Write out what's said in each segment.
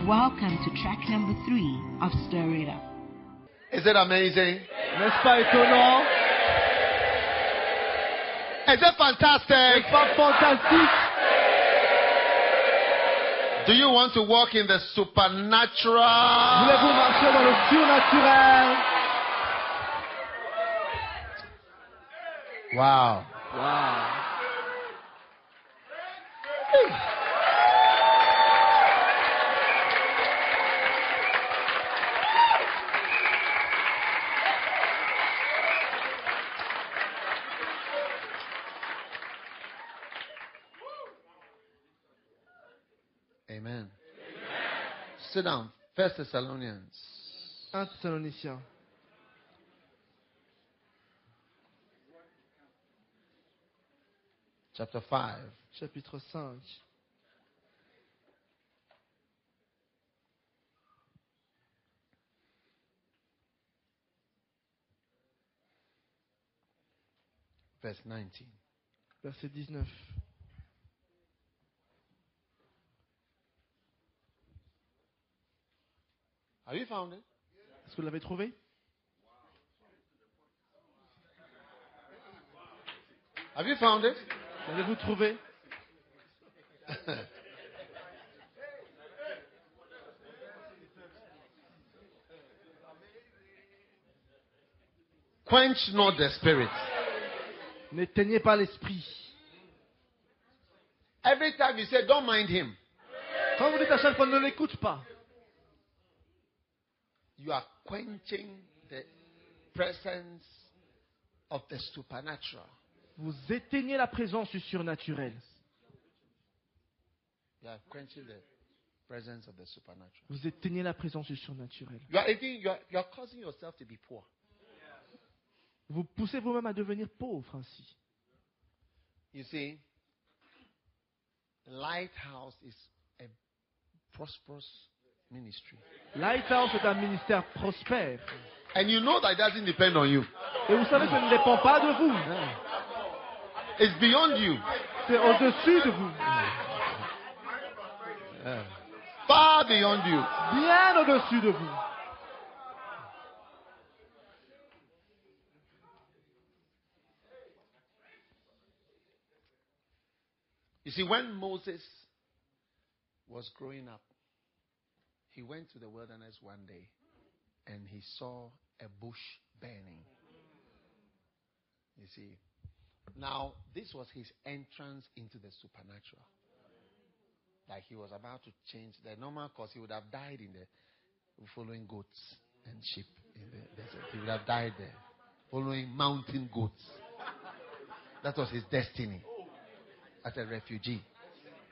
Welcome to track number 3 of Stir It Up. Is it amazing? N'est-ce pas étonnant? Is it fantastic? N'est-ce pas fantastique? Do you want to walk in the supernatural? Voulez-vous marcher dans le surnaturel? Wow. Wow. Amen. Sit down. 1 Thessalonians. 1 Thessaloniciens. Chapter 5. Chapitre 5. Verse 19. Verset 19. Have you found it? Est-ce que vous l'avez trouvé? Have you found it? L'avez-vous trouvé? Quench not the spirit. N'éteignez pas l'esprit. Every time you say, don't mind him, Quand vous dites à chaque fois ne l'écoute pas, you are quenching the presence of the supernatural. vous éteignez la présence du surnaturel. You are quenching the presence of the supernatural. Vous éteignez la présence du surnaturel. You are causing yourself to be poor. Vous poussez vous-même à devenir pauvre ainsi. You see, Lighthouse is a prosperous ministry. Lighthouse est un ministère prospère. And you know that it doesn't depend on you. Et vous savez que ça ne dépend pas de vous. It's beyond you. C'est au-dessus de vous. Far beyond you. Bien au-dessus de vous. You see, when Moses was growing up, he went to the wilderness one day and he saw a bush burning. You see, now this was his entrance into the supernatural. Like he was about to change the normal course. He would have died in the following goats and sheep in the desert. He would have died there, following mountain goats. That was his destiny as a refugee.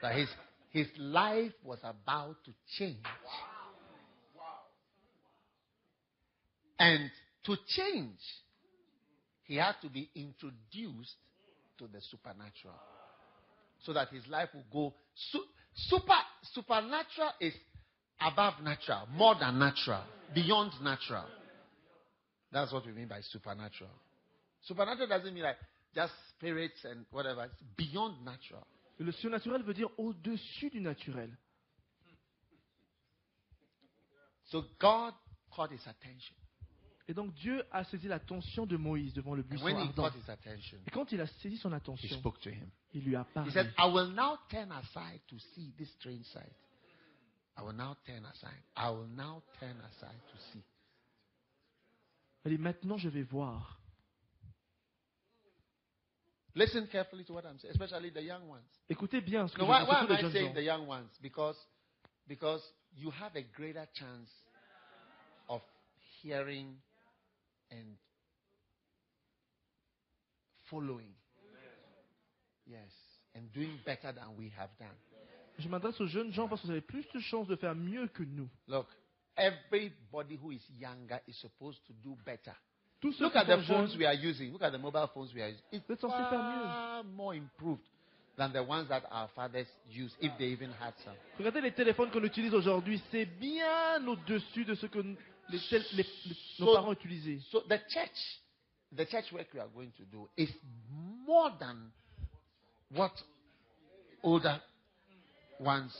That his life was about to change. And to change, he had to be introduced to the supernatural. So that his life would go. Supernatural is above natural, more than natural, beyond natural. That's what we mean by supernatural. Supernatural doesn't mean like just spirits and whatever. It's beyond natural. Le surnaturel veut dire au-dessus du naturel. So God caught his attention. Et donc Dieu a saisi l'attention de Moïse devant le And buisson when he ardent. caught his attention, Et quand il a saisi son he attention, spoke to him. il lui a He parlé. said, I will now turn aside to see this strange sight. I will now turn aside. I will now turn aside to see. Il dit, maintenant je vais voir. Listen carefully to what I'm saying, especially the young ones. Écoutez bien ce que Now, je why dis, am surtout les I jeunes saying gens. the young ones? Because you have a greater chance of hearing and following. Yes. And doing better than we have done. Je m'adresse aux jeunes gens parce que vous avez plus de chances de faire mieux que nous. Look, everybody who is younger is supposed to do better. Tous ceux Look qui at the sont phones jeunes, we are using. Look at the mobile phones we are using. It's vous êtes censés faire mieux. far more improved than the ones that our fathers used, if they even had some. Regardez les téléphones qu'on utilise aujourd'hui, c'est bien au-dessus de ce que nos parents utilisaient. So the church work we are going to do is more than what older ones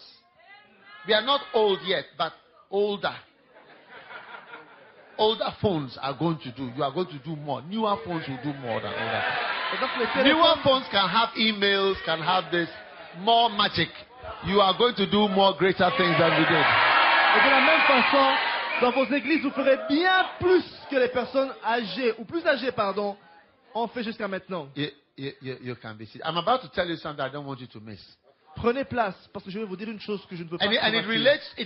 We are not old yet, but older. Older phones are going to do. You are going to do more. Newer phones will do more than older. Et donc les téléphones, Newer phones can have emails, can have this, more magic. You are going to do more greater things than we did. et de la même façon, dans vos églises, vous ferez bien plus que les personnes âgées, ou plus âgées, pardon, ont fait jusqu'à maintenant. You can be seated. I'm about to tell you something I don't want you to miss. Prenez place, parce que je vais vous dire une chose que je ne veux pas And it rater.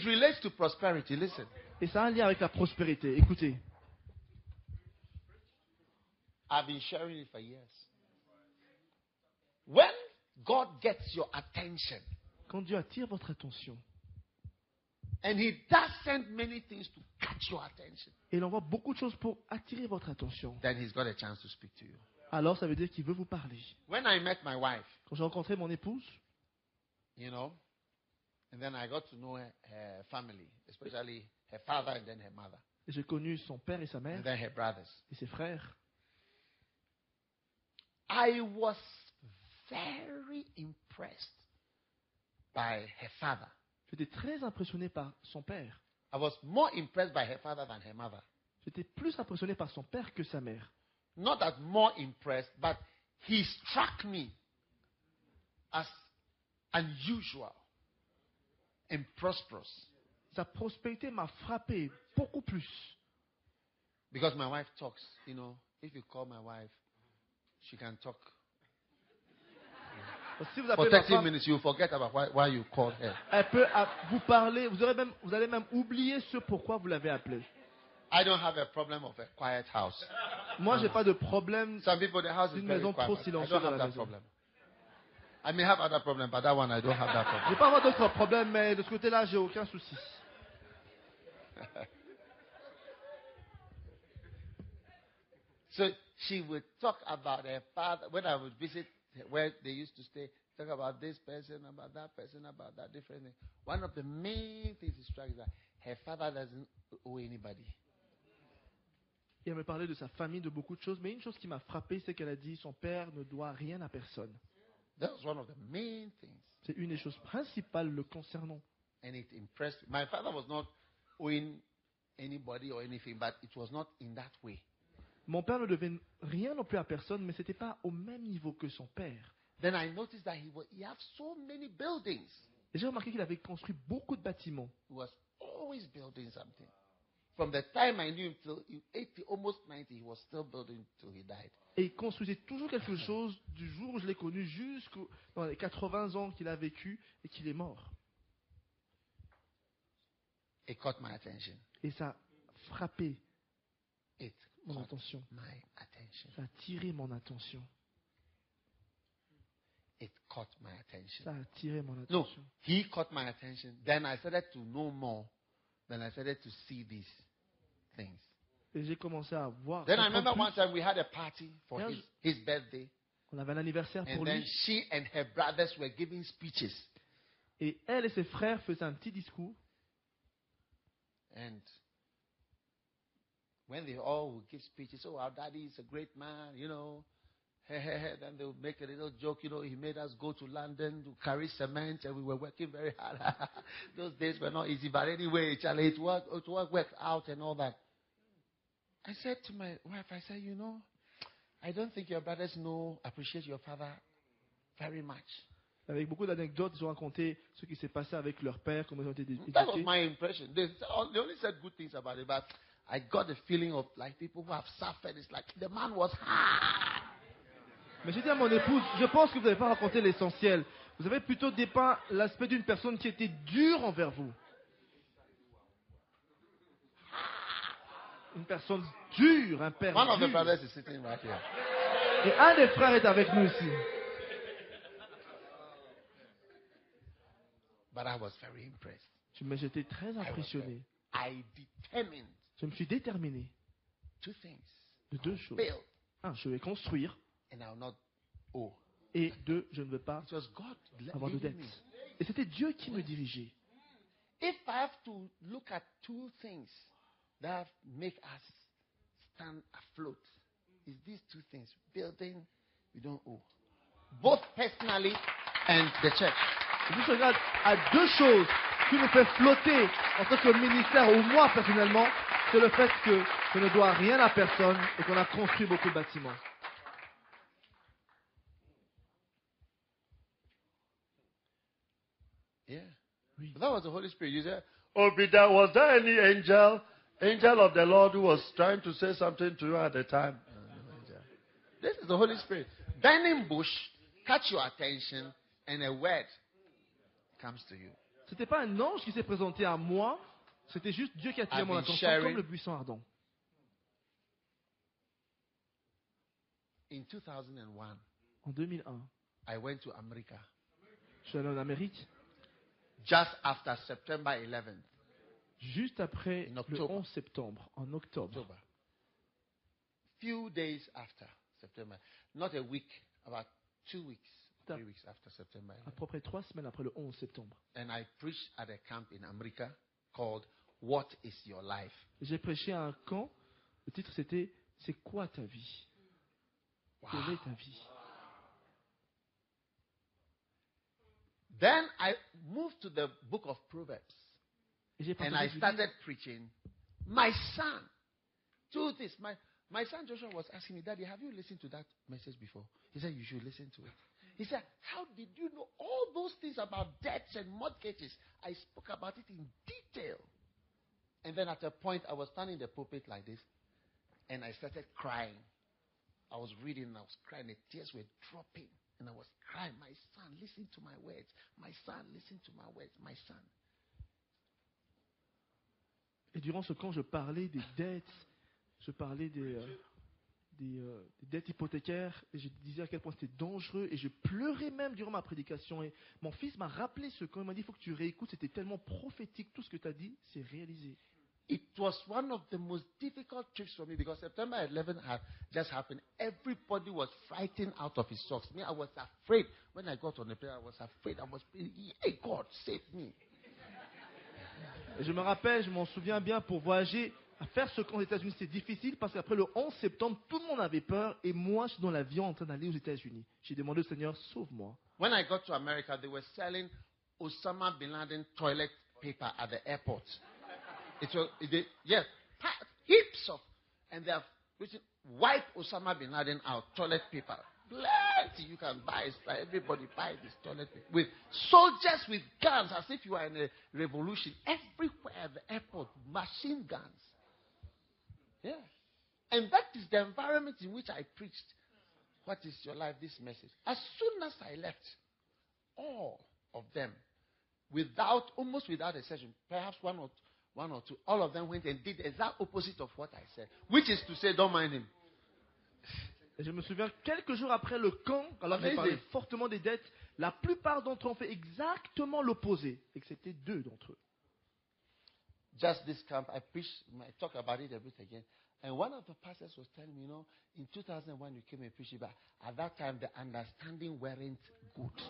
relates to prosperity. Listen. Et ça a un lien avec la prospérité. Écoutez, I've been sharing it for years. When God gets your attention, quand Dieu attire votre attention, and He does send many things to catch your attention, et il envoie beaucoup de choses pour attirer votre attention, then He's got a chance to speak to you. alors ça veut dire qu'il veut vous parler. When I met my wife, Quand j'ai rencontré mon épouse, you know, and then I got to know her family, especially her father and then her mother, et j'ai connu son père et sa mère, and then her brothers. et ses frères, I was very impressed by her father. j'étais très impressionné par son père. I was more impressed by her father than her mother. J'étais plus impressionné par son père que sa mère. Not that more impressed, but he struck me as unusual and prosperous. Sa prospérité m'a frappé beaucoup plus. Because my wife talks, you know, if you call my wife, she can talk. Parce que si vous For appelez ma 30 femme, minutes, you forget about why you called her. elle peut vous parler, vous allez même oublier ce pourquoi vous l'avez appelée. I don't have a problem of a quiet house. Moi, j'ai pas de problème. Some people, the house is Une very maison quiet. trop I silencieuse don't dans have la that maison. problem. I may have other problems, but that one I don't have that Je problem. vais pas avoir d'autres problèmes, mais de ce côté-là, j'ai aucun souci. So she would talk about her father. When I would visit where they used to stay, talk about this person, about that different thing. One of the main things she struck is that her father doesn't owe anybody. Et elle me parlait de sa famille, de beaucoup de choses, mais une chose qui m'a frappé, c'est qu'elle a dit son père ne doit rien à personne. That was one of the main things. C'est une des choses principales le concernant. And it impressed me. My father was not owing anybody or anything, but it was not in that way. Mon père ne devait rien non plus à personne, mais c'était pas au même niveau que son père. Then I noticed that he had so many buildings. Et j'ai remarqué qu'il avait construit beaucoup de bâtiments. He was always building something. From the time I knew him till 80, almost 90, he was still building till he died. Et il construisait toujours quelque chose du jour où je l'ai connu jusqu'aux dans les 80 ans qu'il a vécu et qu'il est mort. It caught my attention. Et ça a frappé It mon caught attention. my attention. Ça a attiré mon attention. It caught my attention. Ça a attiré mon No, attention. he caught my attention. Then I started to know more. Then I started to see these things. Et j'ai commencé à voir. Then I comprendre remember one plus. time we had a party for Yeah. his birthday. On avait un anniversaire pour And then lui. she and her brothers were giving speeches. Et elle et ses frères faisaient un petit discours. And when they all would give speeches, oh, our daddy is a great man, you know. Then they would make a little joke, you know, he made us go to London to carry cement and we were working very hard. Those days were not easy, but anyway, Charlie, it worked out and all that. I said to my wife, I said, you know, I don't think your brothers appreciate your father very much. Avec beaucoup d'anecdotes, ils ont raconté ce qui s'est passé avec leur père, comment ils ont été éduqués. That was my impression. They only said good things about it, but I got the feeling of like people who have suffered. It's like the man was hard. Mais j'ai dit à mon épouse, je pense que vous n'avez pas raconté l'essentiel. Vous avez plutôt dépeint l'aspect d'une personne qui était dure envers vous. Une personne dure, un père One of the dur. brothers is sitting right here. Et un des frères est avec nous ici. But I was very impressed. Mais j'étais très impressionné. I determined Je me suis déterminé two things. de deux choses. Build Un, je vais construire. and I will not owe. Et deux, je ne veux pas It was God avoir de leading dettes. me. Et c'était Dieu qui me dirigeait. If I have to look at two things that make us stand afloat, it's these two things. Building, we don't owe. Both personally and the church. Et si je regarde à deux choses qui nous fait flotter en tant que ministère, ou moi personnellement, c'est le fait que je ne dois rien à personne et qu'on a construit beaucoup de bâtiments. Yeah. Oui. That was the Holy Spirit. You said, "Oh, Peter, was there any angel of the Lord who was trying to say something to you at the time?" This is the Holy Spirit. Burning bush, catch your attention, and a word comes to you. C'était pas un ange qui s'est présenté à moi, c'était juste Dieu qui a attiré I've mon been attention sharing. comme le buisson ardent. In 2001, En 2001, I went to America je suis allé en Amérique, just after September 11th. juste après In le October. 11 septembre, en octobre. October. Few days after September, not a week, about 2 weeks, 3 weeks after September 11th. À peu près 3 semaines après le 11 septembre. And I preached at a camp in America called "What is Your Life?" J'ai prêché à un camp, le titre c'était « C'est quoi ta vie ?» Quelle est ta vie? Then I moved to the book of Proverbs Et j'ai and partagé I du started livre. preaching. My son, do this. My son Joshua was asking me, "Daddy, have you listened to that message before?" He said, "You should listen to it." He said, "How did you know all those things about debts and mortgages?" I spoke about it in detail. And then at a point, I was standing in the pulpit like this, and I started crying. I was reading and I was crying. The tears were dropping. And I was crying, "My son, listen to my words. My son, listen to my words. My son." Et durant ce camp, je parlais des dettes, je parlais des dettes hypothécaires, et je disais à quel point c'était dangereux, et je pleurais même durant ma prédication. Et mon fils m'a rappelé ce camp, il m'a dit, il faut que tu réécoutes, c'était tellement prophétique, tout ce que tu as dit, c'est réalisé. It was one of the most difficult trips for me because September 11th had just happened. Everybody was frightened out of his socks. Me, I was afraid. When I got on the plane, I was afraid. I was praying, "Hey, God, save me." Et je me rappelle, je m'en souviens bien, pour voyager, à faire ce camp aux États-Unis, c'est difficile parce qu'après le 11 septembre, tout le monde avait peur, et moi, je suis dans l'avion en train d'aller aux États-Unis. J'ai demandé au Seigneur, sauve-moi. When I got to America, they were selling Osama bin Laden toilet paper at the airport. It was, heaps of, and they have written, "Wipe Osama bin Laden out, toilet paper." Plenty you can buy. It's like everybody buy this toilet paper. With soldiers with guns, as if you are in a revolution. Everywhere at the airport, machine guns. Yeah. And that is the environment in which I preached. What is your life? This message. As soon as I left, all of them, almost without exception, perhaps one or two, all of them went and did the exact opposite of what I said, which is to say, don't mind him. Et je me souviens, quelques jours après le camp, alors j'ai parlé fortement des dettes, la plupart d'entre eux ont fait exactement l'opposé, excepté 2 d'entre eux. Just this camp, I talk about it a bit again. And one of the pastors was telling me, in 2001 you came and preached, but at that time the understanding weren't good.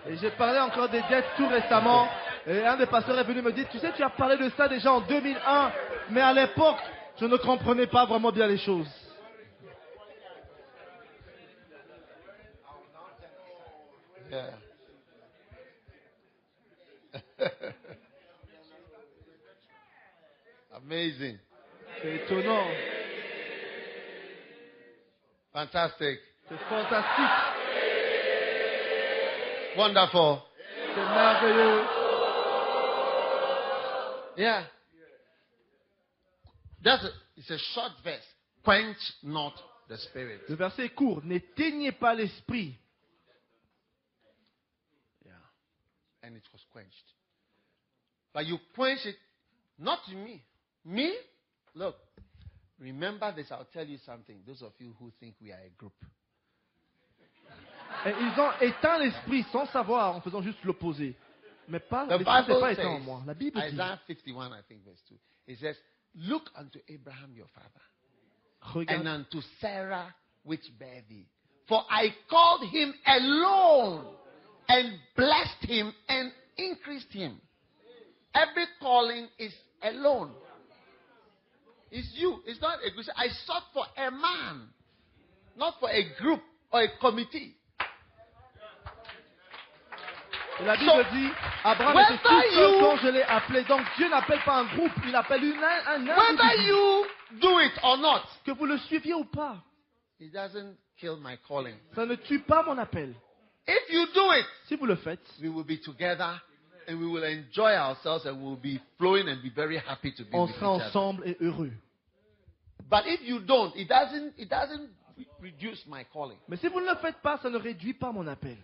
Et j'ai parlé encore des dettes tout récemment. Et un des pasteurs est venu me dire, tu sais, tu as parlé de ça déjà en 2001, mais à l'époque, je ne comprenais pas vraiment bien les choses. Yeah. Amazing. C'est étonnant. Fantastic. C'est fantastique. Wonderful. C'est merveilleux. Yeah. It's a short verse. Quench not the spirit. Le verset est court. N'éteignez pas l'esprit. Yeah. And it was quenched. But you quench it, not to me. Me? Look. Remember this, I'll tell you something. Those of you who think we are a group. Et ils ont éteint l'esprit sans savoir, en faisant juste l'opposé. Mais pas, The l'esprit n'est Bible pas éteint en says, moi. La Bible dit, Isaiah 51, I think, verse 2. It says, "Look unto Abraham your father, and regarde, unto Sarah which bare thee. For I called him alone, and blessed him, and increased him." Every calling is alone. It's you. It's not a group. I sought for a man, not for a group or a committee. Et la Bible dit, Abraham était tout seul quand je l'ai appelé. Donc Dieu n'appelle pas un groupe, il appelle un whether individu. you do it or not, Que vous le suiviez ou pas, it doesn't kill my calling. ça ne tue pas mon appel. If you do it, Si vous le faites, we will be together and we will enjoy ourselves and we will be flowing and be very happy to be on with each sera other. ensemble et heureux. But if you don't, it doesn't reduce my calling. Mais si vous ne le faites pas, ça ne réduit pas mon appel.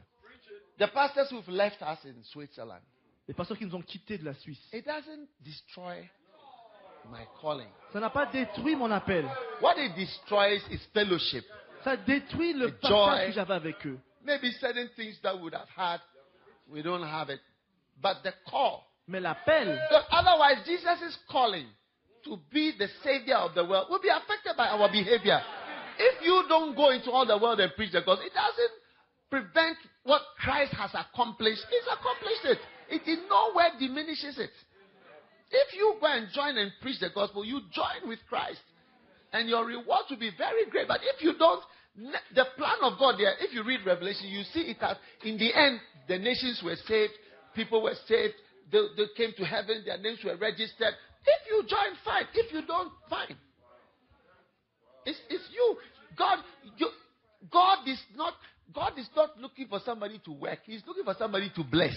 The pastors who've left us in Switzerland, Les pasteurs qui nous ont quittés de la Suisse, it doesn't destroy my calling. ça n'a pas détruit mon appel. What it destroys is fellowship. Ça détruit le The partage joy. que j'avais avec eux. Maybe certain things that we would have had, we don't have it. But the call. Mais l'appel, So otherwise, Jesus' calling to be the savior of the world will be affected by our behavior. If you don't go into all the world and preach the gospel, it doesn't prevent what Christ has accomplished. He's accomplished it. It in no way diminishes it. If you go and join and preach the gospel, you join with Christ. And your reward will be very great. But if you don't, the plan of God there, if you read Revelation, you see it as, in the end, the nations were saved, people were saved, they came to heaven, their names were registered. If you join, fine. If you don't, fine. It's you. God is not looking for somebody to work. He's looking for somebody to bless.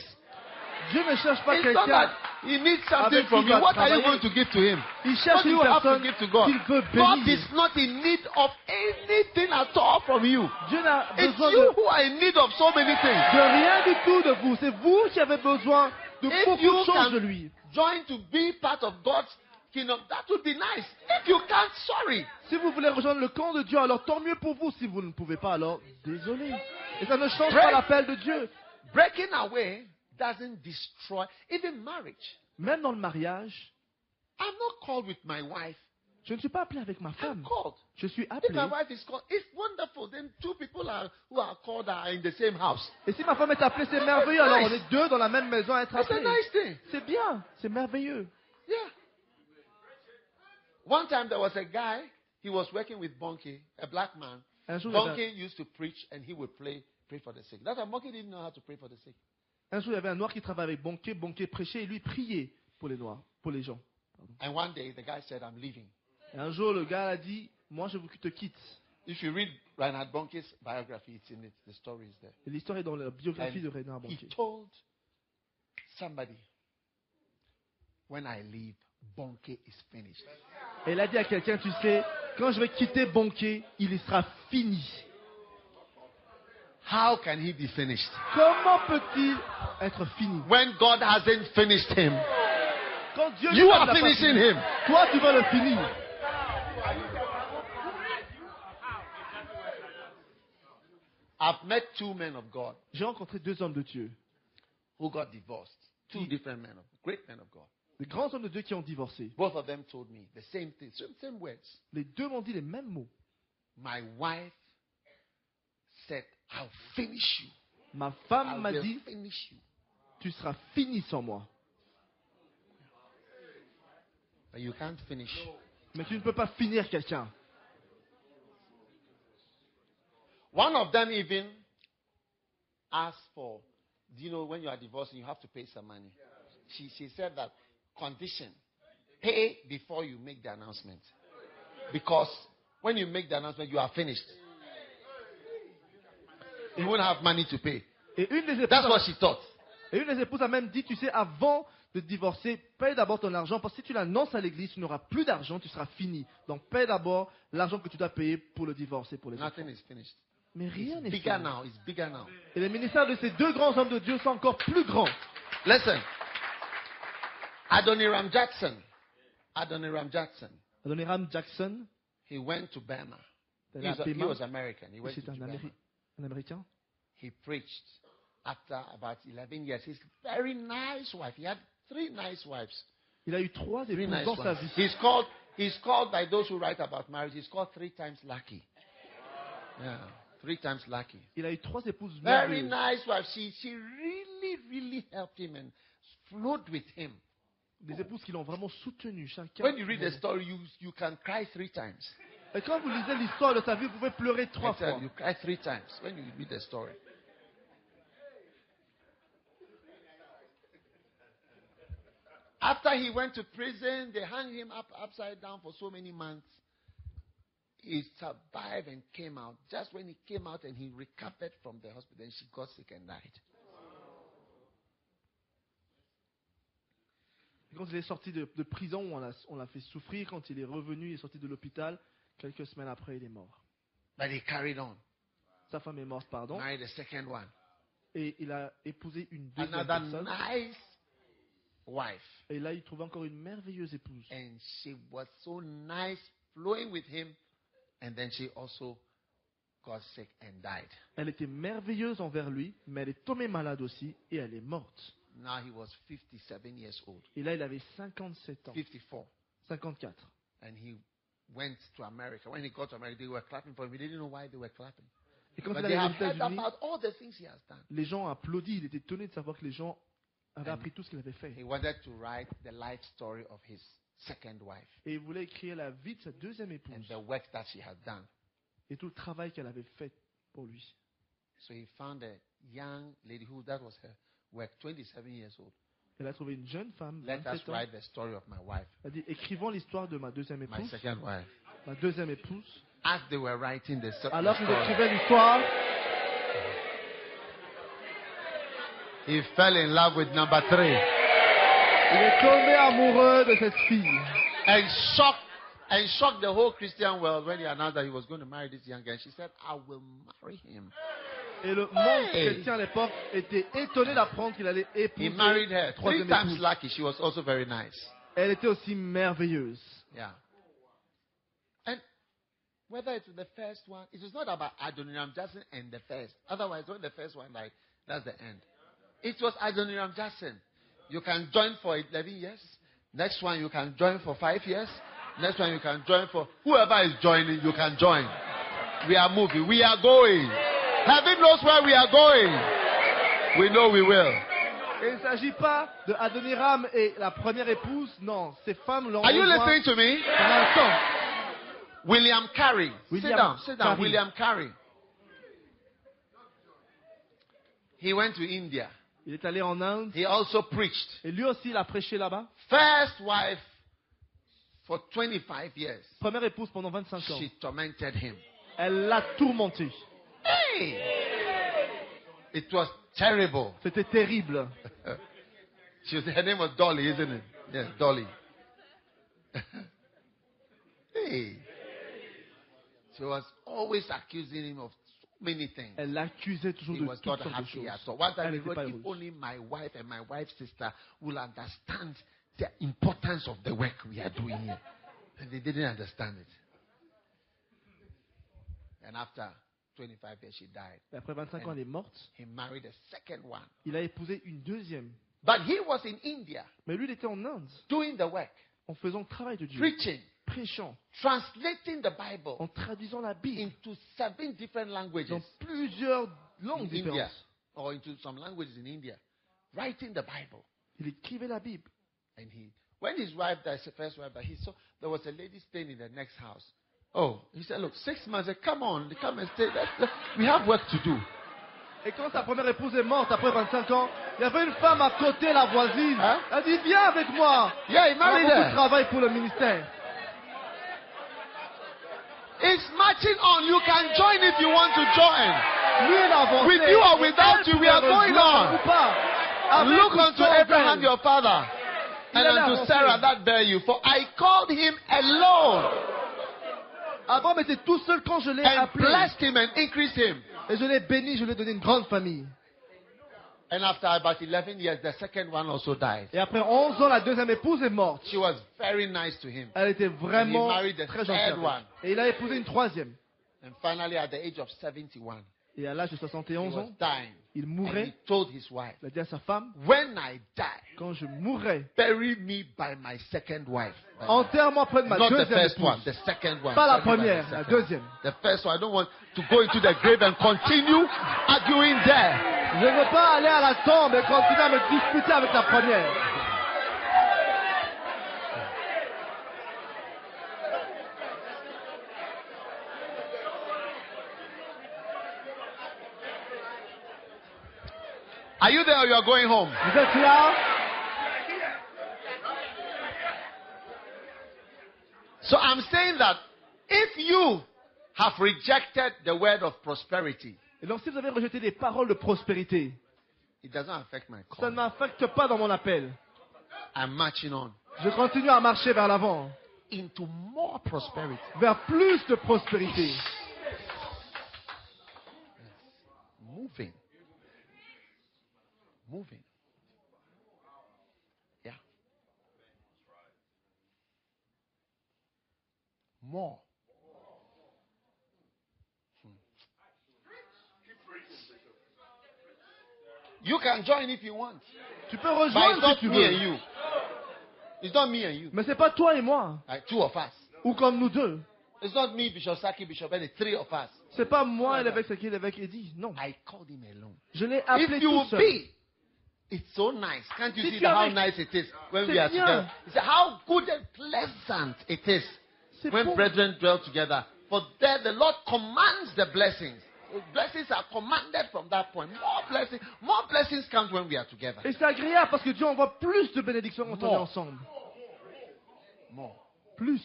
Dieu ne cherche pas It's not quelqu'un. that he needs something avec from qui you. il va What are you travailler. going to give to him? Il What cherche do une you have to personne give to God? qu'il veut God bénir. is not in need of anything at all from you. Dieu n'a It's besoin you de who are in need of so many things. rien du tout de vous. C'est vous qui avez besoin de If beaucoup you de choses can de lui. join to be part of God's kingdom, that would be nice. If you can't, sorry. Si vous voulez rejoindre le camp de Dieu, alors tant mieux pour vous. Si vous ne pouvez pas, alors désolé. Et ça ne change pas l'appel de Dieu. Breaking away doesn't destroy even marriage. Même dans le mariage, I'm not called with my wife. je ne suis pas appelé avec ma I'm femme. called. Je suis If appelé. my wife is called, it's wonderful. Then two people who are called are in the same house. Et si ma femme est appelée, c'est merveilleux. Alors on est deux dans la même maison à être That's a appelés. nice thing. C'est bien, c'est merveilleux. Yeah. One time there was a guy, he was working with Bonke, a black man. Un jour, Bonke used to preach and he would pray for the sick. That's why Bonke didn't know how to pray for the sick. il y avait un noir qui travaillait avec Bonke. Bonke prêchait et lui priait pour les noirs, pour les gens. And one day the guy said, I'm leaving. Et un jour, le gars a dit, moi je te quitte. If you read Reinhard Bonke's biography, it's in it. The story is there. Et l'histoire est dans la biographie And de Reinhard he Bonke. told somebody, when I leave, Bonke is finished. Et il a dit à quelqu'un, tu sais, quand je vais quitter Bonke, il sera fini. How can he be finished? Comment peut-il être fini? When God hasn't finished him, Quand Dieu you ne are l'a pas finishing fini, him. toi tu vas le finir. I've met two men of God J'ai rencontré deux hommes de Dieu, who got divorced. Two different men, great men of God. des grands hommes de Dieu qui ont divorcé. Both of them told me the same thing, same words. Les deux m'ont dit les mêmes mots. My wife said, I'll finish you. Ma femme I m'a will dit, finish you. tu seras fini sans moi. But you can't finish. Mais tu ne peux pas finir quelqu'un. One of them even asked for, do you know, when you are divorcing, you have to pay some money. She said that condition, pay before you make the announcement. Because when you make the announcement, you are finished. You won't have money to pay. Et une des That's what épouses, she thought. et une des épouses a même dit, tu sais, avant de divorcer, paye d'abord ton argent, parce que si tu l'annonces à l'église, tu n'auras plus d'argent, tu seras fini. Donc paye d'abord l'argent que tu dois payer pour le divorce et pour les enfants. Nothing is finished. Mais rien It's n'est bigger fini. now. It's bigger now. Et le ministère de ces deux grands hommes de Dieu sont encore plus grands. Listen. Adoniram Jackson. Adoniram Jackson. Adoniram Jackson, He went to Burma. de He la was, he Pema, was American. He went c'est to un, Burma. un Américain. He preached after about 11 years. His very nice wife. He had 3 nice wives. Il a eu 3 3 épouses nice dans sa wives. vie. He's called by those who write about marriage. He's called 3 times lucky. Yeah, 3 times lucky. Il a eu 3 épouses Very merveilleuses. nice wife. She really helped him and flowed with him. Des épouses qui l'ont vraiment soutenu, chacun. When you read the story, you can cry 3 times. Et quand vous lisez l'histoire de sa vie, vous pouvez pleurer 3 I tell fois. you, cry 3 times when you read the story. After he went to prison, they hung him upside down for so many months. He survived and came out. Just when he came out and he recovered from the hospital, she got sick and died. Et quand il est sorti de prison, on l'a fait souffrir. Quand il est revenu, il est sorti de l'hôpital. Quelques semaines après, il est mort. But he carried on. Sa femme est morte, pardon. Married a second one. Et il a épousé une deuxième Another personne. nice wife. Et là, il trouve encore une merveilleuse épouse. And she was so nice, flowing with him. And then she also got sick and died. Elle était merveilleuse envers lui, mais elle est tombée malade aussi et elle est morte. Now he was 57 years old. Et là, il avait 57 ans. 54. 54. And he went to America. When he got to America, they were clapping for him. He didn't know why they were clapping. Et quand But il they arrive have aux heard États-Unis, about all the things he has done. les gens applaudissent. Il était étonné de savoir que les gens avaient And appris tout ce qu'il avait fait. He wanted to write the life story of his second wife Et il voulait écrire la vie de sa deuxième and épouse the work that she had done. et tout le travail qu'elle avait fait pour lui. So he found a young lady who that was her work, 27 years old. Elle a trouvé une jeune femme, Let us 27 ans. write the story of my wife, Elle a dit, écrivons l'histoire de ma deuxième my épouse. second wife. Ma deuxième épouse. As they were writing the Alors qu'ils story, écrivaient l'histoire, he fell in love with number 3 il est tombé amoureux de cette fille. and shocked the whole Christian world when he announced that he was going to marry this young girl. She said, I will marry him. Et le monde chrétien à l'époque était étonné d'apprendre qu'il allait He épouser married her. 3 troisième times épouse. lucky. She was also very nice. Elle était aussi merveilleuse. Yeah. And whether it's the first one, it is not about Adoniram Jackson and the first. Otherwise, when the first one died, that's the end. It was Adoniram Jackson. You can join for 11 years. Next one, you can join for 5 years. Next one, you can join for whoever is joining, you can join. We are moving. We are going. Heaven knows where we are going. We know we will. Et il ne s'agit pas de Adoniram et la première épouse. Non, ces femmes l'ont Are you rejoint listening to me? pendant un temps. William Carey. William Sit down. Carey. William Carey. He went to India. Il est allé en Inde. He also preached. Et lui aussi, il a prêché là-bas. First wife for 25 years. Première épouse pendant 25 ans. She tormented him. Elle l'a tourmenté. Hey! It was terrible. C'était terrible. Her name was Dolly, isn't it? Yes, Dolly. Hey. She was always accusing him of so many things. Elle l'accusait toujours He de was toutes not sortes de happy choses. at all. One time Elle he n'était wrote, pas if heureuse. only my wife and my wife's sister will understand the importance of the work we are doing here. And they didn't understand it. And after 25 years, she died. Et après 25 ans, elle est morte. He married a second one. Il a épousé une deuxième. But he was in India Mais lui, il était en Inde, doing the work, en faisant le travail de Dieu, preaching, prêchant, translating the Bible en traduisant la Bible into 7 different languages dans plusieurs langues in India, différentes. or into some languages in India, writing the Bible. Il écrivait la Bible. And when his wife died, his first wife died, he saw there was a lady staying in the next house. Oh, he said, look, 6 months. I said, come on, come and stay. We have work to do. Et quand sa première épouse est morte après 25 ans, il y avait une femme à côté, la voisine. Hein? Elle dit, viens avec moi. Yeah, he On a married beaucoup de her. travail pour le ministère. It's marching on. You can join if you want to join. Lui, il a avancé. With you or Et without elle you, we are pouvait going rejoindre on. ou pas. Avec Look ou unto sans Abraham elle. your father, and Il allait unto avancer. Sarah that bare you. For I called him alone, Abraham était tout seul quand je l'ai and appelé. blessed him and increased him. Et je l'ai béni, je lui ai donné une grande famille. And after about 11 years, the second one also died. Et après 11 ans, la deuxième épouse est morte. She was very nice to him. Elle était vraiment And he married the très third gentille. one. Et il a épousé une troisième. And finally, at the age of 71, Et à l'âge de he 71 was ans, dying. il And he mourait. told his wife, Il a dit à sa femme, when I die, quand je mourrai, bury me by my second wife. enterre-moi près de ma Not the deuxième first one, épouse. the second one. Pas la Bury me by première, the la second. deuxième. The first one, I don't want to go into the grave and continue arguing there. Je ne veux pas aller à la tombe et continuer à me disputer avec la première. Are you there or you are going home? Vous êtes là? So I'm saying that if you have rejected the word of prosperity, Et donc, si vous avez rejeté les paroles de prospérité, it doesn't affect my ça ne call. m'affecte pas dans mon appel. I'm marching on Je continue à marcher vers l'avant, into more prosperity. vers plus de prospérité. Moving. Moving. Yeah. More. You can join if you want. Tu peux But it's rejoindre si not tu me and veux. you. It's not me and you. Mais c'est pas toi et moi, Like two of us. ou comme nous deux. It's not me, Bishop Saki, Bishop Eddie, three of us. C'est pas moi et l'évêque Saki, l'évêque Eddie. Non. I called him alone. Je l'ai appelé If you tout seul. be, it's so nice. Can't you Si see tu how avais- nice it is when C'est we are bien. together? He said, how good and pleasant it is C'est when bon. brethren dwell together. For there the Lord commands the blessings. The blessings are commanded from that point. More blessings come when we are together. Et c'est agréable parce que Dieu envoie plus de bénédictions quand on est More. ensemble. More. Plus.